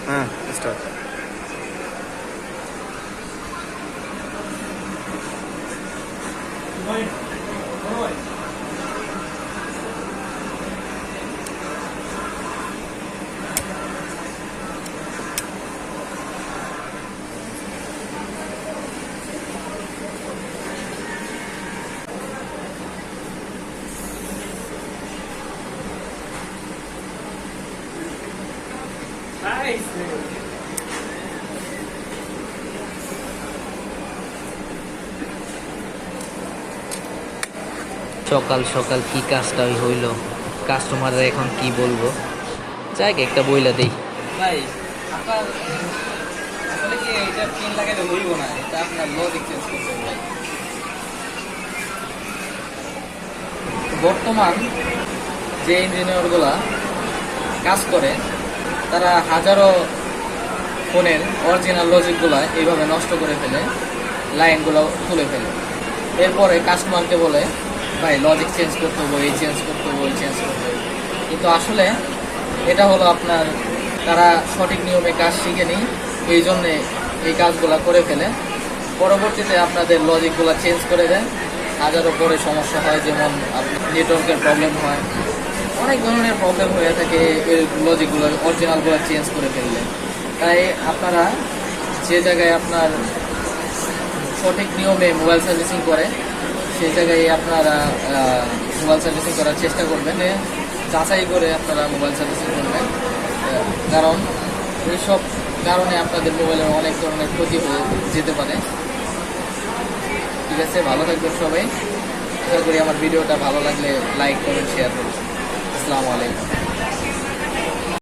হ্যাঁ স্টার্ট। সকাল সকাল কি কাজটা হইলো, কাস্টমাররা এখন কি বলবো, যাই একটা বইলা দেই। ভাই আপনার আসলে কি এটা পিন লাগাইলে হইব না, এটা আপনার লজিক চেঞ্জ করতে হবে। বর্তমান যে ইঞ্জিনিয়ারগুলা কাজ করে তারা হাজারো ফোনের অরিজিনাল লজিকগুলা এইভাবে নষ্ট করে ফেলে, লাইনগুলো তুলে ফেলে। এরপরে কাস্টমারকে বলে ভাই লজিক চেঞ্জ করতে হবে, এই চেঞ্জ করতে হবে, ওই চেঞ্জ করতে হবে। কিন্তু আসলে এটা হলো আপনার তারা সঠিক নিয়মে কাজ শিখেনি, এই জন্যে এই কাজগুলা করে ফেলে। পরবর্তীতে আপনাদের লজিকগুলা চেঞ্জ করে দেয়, হাজারো পরে সমস্যা হয়, যেমন নেটওয়ার্কের প্রবলেম হয়, অনেক ধরনের প্রবলেম হয়ে থাকে এই লজিকগুলো অরিজিনালগুলো চেঞ্জ করে ফেললে। তাই আপনারা যে জায়গায় আপনার সঠিক নিয়মে মোবাইল সার্ভিসিং করে সেই জায়গায় আপনারা মোবাইল সার্ভিসিং করার চেষ্টা করবেন, যাচাই করে আপনারা মোবাইল সার্ভিসিং করবেন। কারণ এইসব কারণে আপনাদের মোবাইলের অনেক ধরনের ক্ষতি হয়ে যেতে পারে। ঠিক আছে, ভালো থাকবেন সবাই। আশা করি আমার ভিডিওটা ভালো লাগলে লাইক করবেন, শেয়ার করবেন। আসসালামু আলাইকুম।